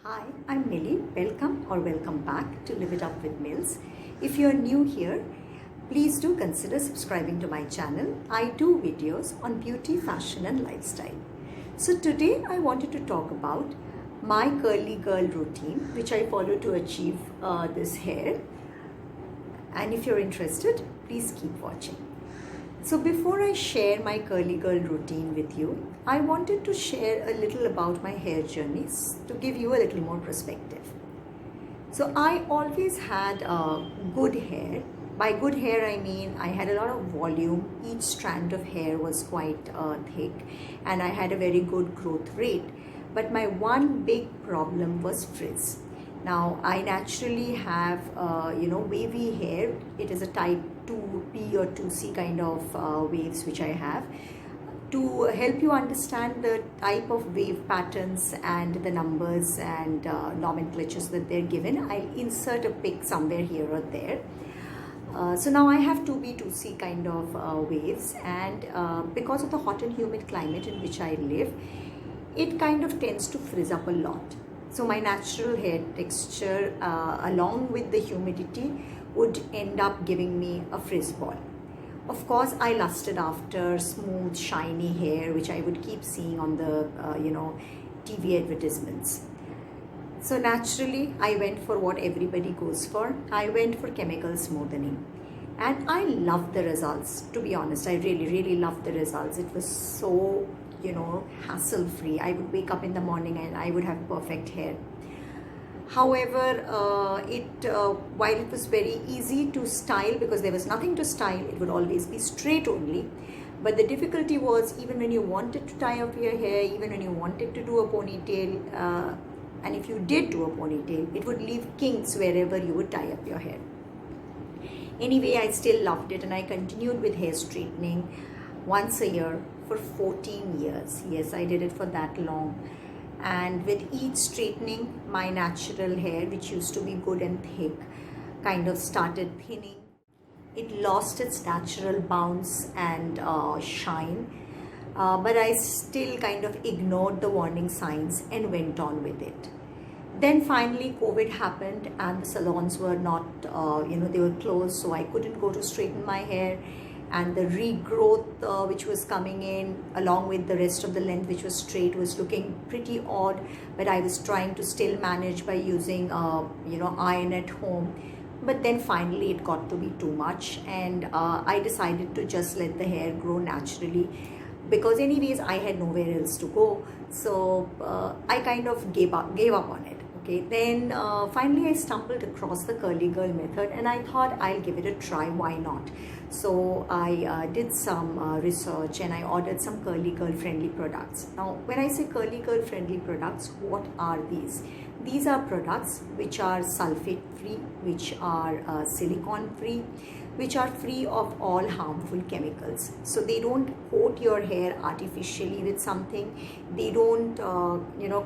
Hi, I'm Millie. Welcome or welcome back to Live It Up with Mills. If you're new here, please do consider subscribing to my channel. I do videos on beauty, fashion and lifestyle. So today I wanted to talk about my curly girl routine which I follow to achieve this hair. And if you're interested, please keep watching. So before I share my curly girl routine with you, I wanted to share a little about my hair journeys to give you a little more perspective. So I always had good hair. By good hair, I mean I had a lot of volume. Each strand of hair was quite thick and I had a very good growth rate. But my one big problem was frizz. Now I naturally have wavy hair. It is a type 2B or 2C kind of waves which I have. To help you understand the type of wave patterns and the numbers and nomenclatures that they're given, I'll insert a pic somewhere here or there. So now I have 2B, 2C kind of waves, and because of the hot and humid climate in which I live, it kind of tends to frizz up a lot. So my natural hair texture along with the humidity would end up giving me a frizz ball. Of course, I lusted after smooth, shiny hair, which I would keep seeing on the TV advertisements. So naturally, I went for what everybody goes for. I went for chemical smoothing. And I loved the results. To be honest, I really loved the results. It was so hassle-free. I would wake up in the morning and I would have perfect hair. However, while it was very easy to style because there was nothing to style, it would always be straight only. But the difficulty was even when you wanted to tie up your hair, even when you wanted to do a ponytail, and if you did do a ponytail, it would leave kinks wherever you would tie up your hair. Anyway, I still loved it and I continued with hair straightening once a year for 14 years. Yes, I did it for that long. And with each straightening, my natural hair, which used to be good and thick, kind of started thinning. It lost its natural bounce and shine, but I still kind of ignored the warning signs and went on with it. Then finally COVID happened and the salons were not, they were closed, so I couldn't go to straighten my hair. And the regrowth which was coming in along with the rest of the length which was straight was looking pretty odd, but I was trying to still manage by using iron at home. But then finally it got to be too much and I decided to just let the hair grow naturally because anyways I had nowhere else to go, so I kind of gave up on it. Okay, then finally I stumbled across the curly girl method and I thought I'll give it a try, why not? So I did some research and I ordered some curly girl friendly products. Now when I say curly girl friendly products, what are these? These are products which are sulfate free, which are silicone free, which are free of all harmful chemicals. So they don't coat your hair artificially with something. They don't,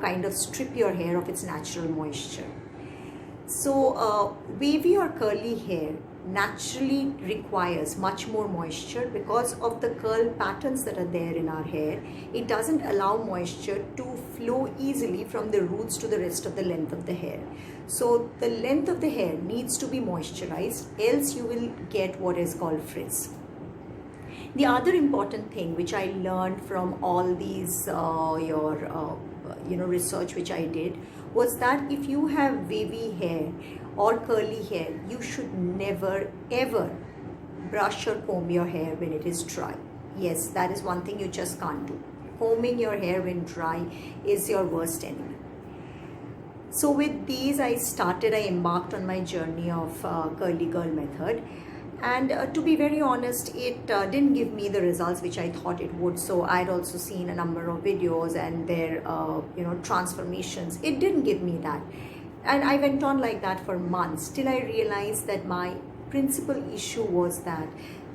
kind of strip your hair of its natural moisture. So wavy or curly hair naturally requires much more moisture because of the curl patterns that are there in our hair. It doesn't allow moisture to flow easily from the roots to the rest of the length of the hair. So the length of the hair needs to be moisturized, else you will get what is called frizz. The other important thing which I learned from all these research which I did was that if you have wavy hair or curly hair, you should never ever brush or comb your hair when it is dry. Yes, that is one thing you just can't do. Combing your hair when dry is your worst enemy. So with these I embarked on my journey of curly girl method. And to be very honest, it didn't give me the results which I thought it would. So I'd also seen a number of videos and their transformations. It didn't give me that. And I went on like that for months till I realized that my principal issue was that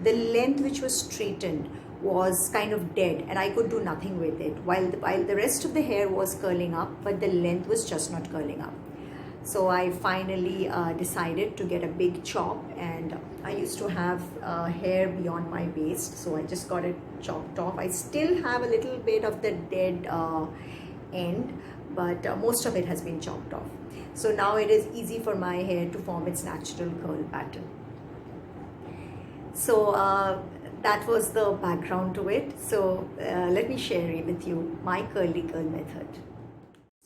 the length which was straightened was kind of dead and I could do nothing with it. While the rest of the hair was curling up, but the length was just not curling up. So I finally decided to get a big chop, and I used to have hair beyond my waist, so I just got it chopped off. I still have a little bit of the dead end, but most of it has been chopped off. So now it is easy for my hair to form its natural curl pattern. So that was the background to it. So let me share with you my curly curl method.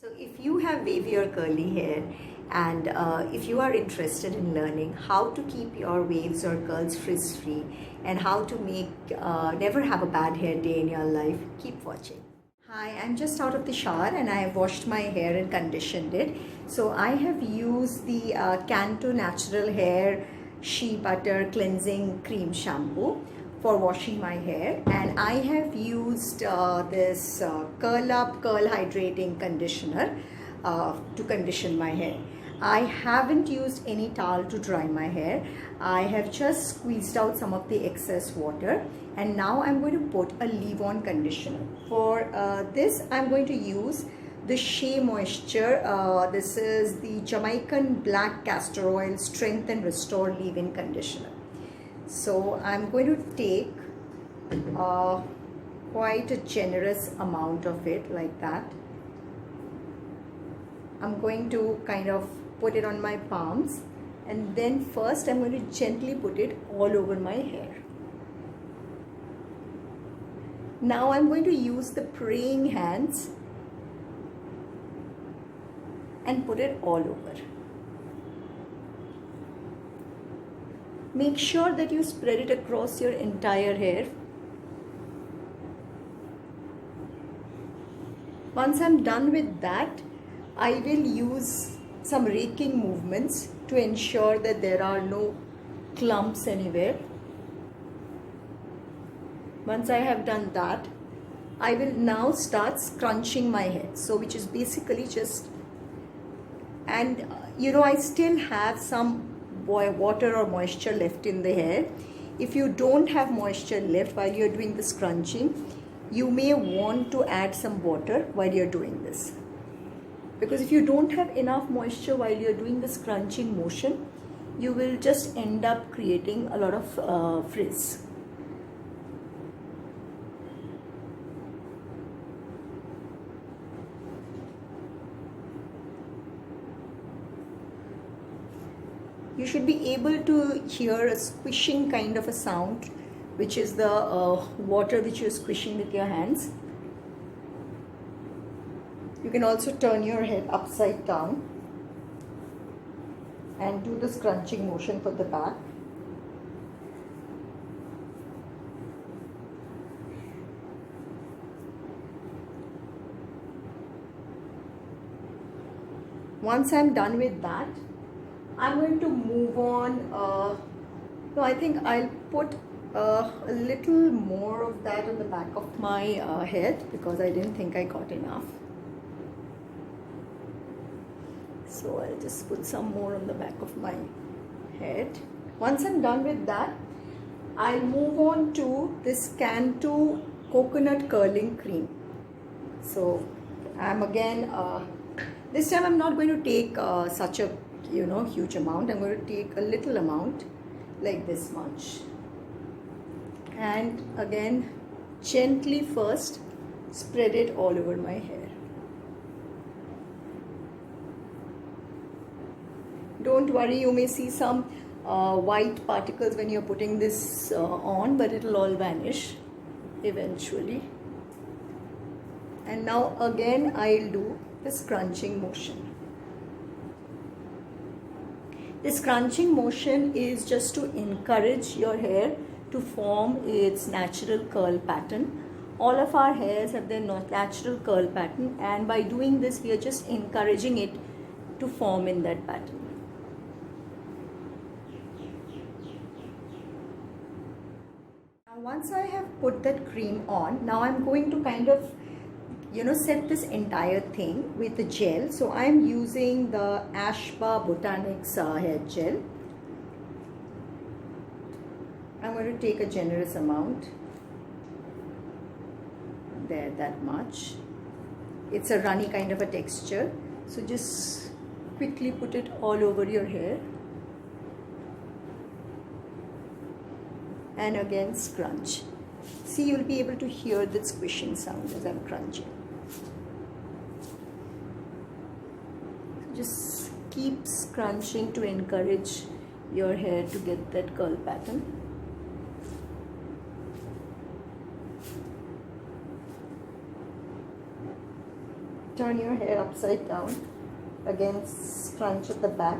So if you have wavy or curly hair, and if you are interested in learning how to keep your waves or curls frizz free and how to make never have a bad hair day in your life, keep watching. Hi, I'm just out of the shower and I have washed my hair and conditioned it. So I have used the Cantu natural hair Shea Butter cleansing cream shampoo for washing my hair, and I have used this curl up curl hydrating conditioner to condition my hair. I haven't used any towel to dry my hair. I have just squeezed out some of the excess water, and now I'm going to put a leave-on conditioner. For this I'm going to use the Shea Moisture. This is the Jamaican Black Castor Oil Strength and Restore Leave-In Conditioner. So I'm going to take quite a generous amount of it, like that. I'm going to kind of put it on my palms, and then first I'm going to gently put it all over my hair. Now I'm going to use the praying hands and put it all over. Make sure that you spread it across your entire hair. Once I'm done with that, I will use some raking movements to ensure that there are no clumps anywhere. Once I have done that, I will now start scrunching my head. So which is basically just, and you know, I still have some water or moisture left in the hair. If you don't have moisture left while you're doing the scrunching, you may want to add some water while you're doing this, because if you don't have enough moisture while you're doing the scrunching motion, you will just end up creating a lot of frizz. You should be able to hear a squishing kind of a sound, which is the water which you're squishing with your hands. You can also turn your head upside down and do the scrunching motion for the back. Once I'm done with that, I'm going to move on. No, I think I'll put a little more of that on the back of my head, because I didn't think I got enough. So I'll just put some more on the back of my head. Once I'm done with that, I'll move on to this Cantu coconut curling cream. So I'm again, this time I'm not going to take such a huge amount. I'm going to take a little amount, like this much, and again gently first spread it all over my hair. Don't worry, you may see some white particles when you're putting this on, but it'll all vanish eventually. And now again I'll do the scrunching motion. The scrunching motion is just to encourage your hair to form its natural curl pattern. All of our hairs have their natural curl pattern, and by doing this we are just encouraging it to form in that pattern. Now once I have put that cream on, now I'm going to kind of set this entire thing with the gel. So I'm using the Ash.ba Botanics hair gel. I'm going to take a generous amount. There, that much. It's a runny kind of a texture. So just quickly put it all over your hair. And again scrunch. See, you'll be able to hear that squishing sound as I'm crunching. Just keep scrunching to encourage your hair to get that curl pattern. Turn your hair upside down. Again, scrunch at the back.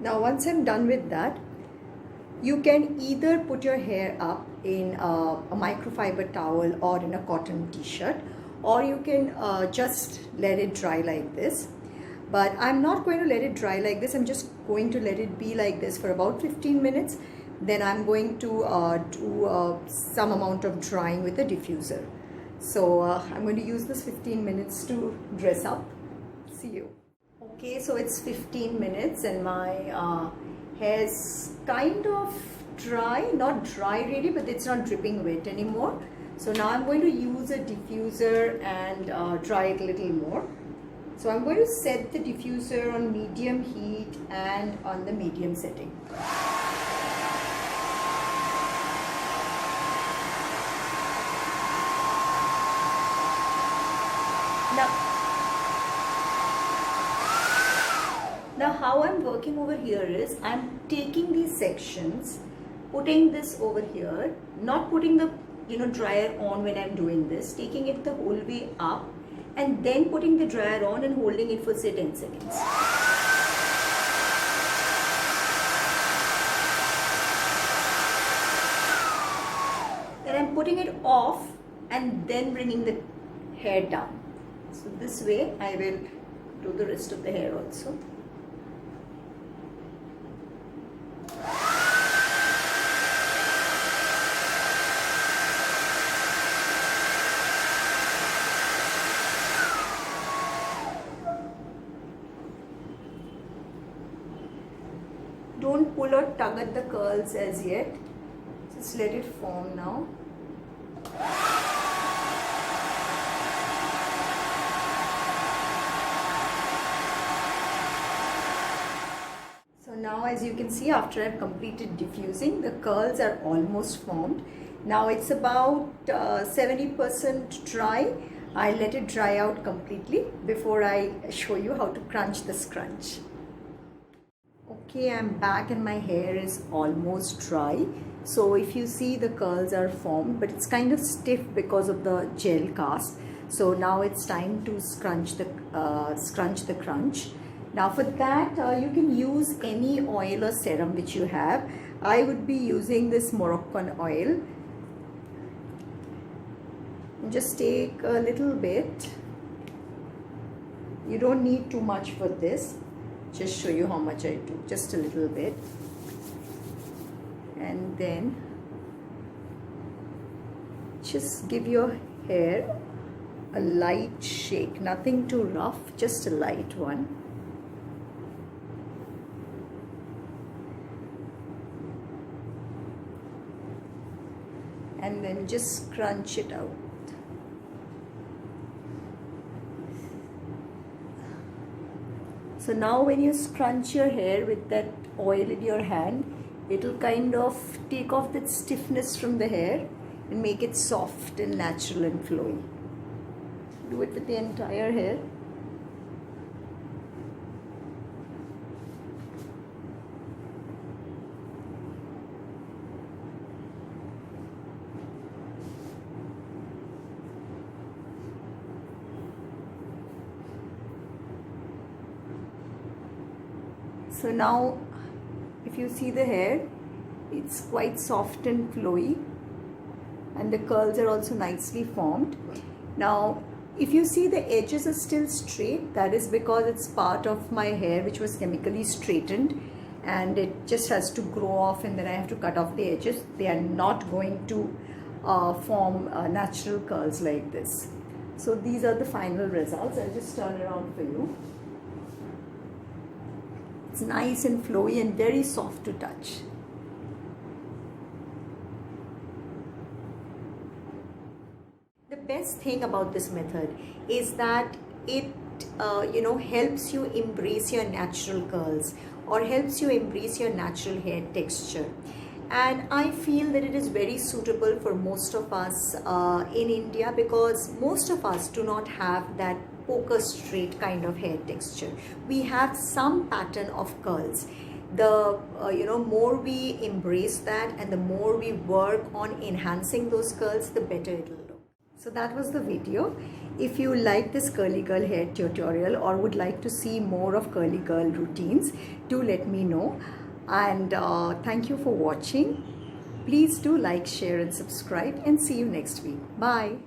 Now once I'm done with that, you can either put your hair up in a microfiber towel or in a cotton t-shirt, or you can just let it dry like this. But I'm not going to let it dry like this. I'm just going to let it be like this for about 15 minutes. Then I'm going to do some amount of drying with a diffuser. So I'm going to use this 15 minutes to dress up. See you. Okay, so it's 15 minutes and my hair's kind of dry, not dry really, but it's not dripping wet anymore. So now I'm going to use a diffuser and dry it a little more. So I'm going to set the diffuser on medium heat and on the medium setting. Now how I'm working over here is I'm taking these sections, putting this over here, not putting the dryer on when I'm doing this, taking it the whole way up and then putting the dryer on and holding it for say 10 seconds. Then I'm putting it off and then bringing the hair down. So this way I will do the rest of the hair also. Don't pull or tug at the curls as yet. Just let it form now. So now as you can see, after I've completed diffusing, the curls are almost formed. Now it's about 70% dry. I let it dry out completely before I show you how to crunch the scrunch. Okay, I'm back and my hair is almost dry. So if you see, the curls are formed, but it's kind of stiff because of the gel cast. So now it's time to scrunch the crunch. Now for that, you can use any oil or serum which you have. I would be using this Moroccan oil. Just take a little bit. You don't need too much for this. Just show you how much I took, just a little bit. And then just give your hair a light shake, nothing too rough, just a light one. And then just scrunch it out. So now when you scrunch your hair with that oil in your hand, it'll kind of take off that stiffness from the hair and make it soft and natural and flowy. Do it with the entire hair. So now if you see the hair, it's quite soft and flowy and the curls are also nicely formed. Now if you see the edges are still straight, that is because it's part of my hair which was chemically straightened and it just has to grow off and then I have to cut off the edges. They are not going to form natural curls like this. So these are the final results. I'll just turn around for you. It's nice and flowy and very soft to touch. The best thing about this method is that it helps you embrace your natural curls or helps you embrace your natural hair texture. and I feel that it is very suitable for most of us in India, because most of us do not have that poker straight kind of hair texture. We have some pattern of curls. The more we embrace that and the more we work on enhancing those curls, the better it will look. So that was the video. If you like this curly girl hair tutorial or would like to see more of curly girl routines, do let me know. And thank you for watching. Please do like, share and subscribe, and see you next week. Bye.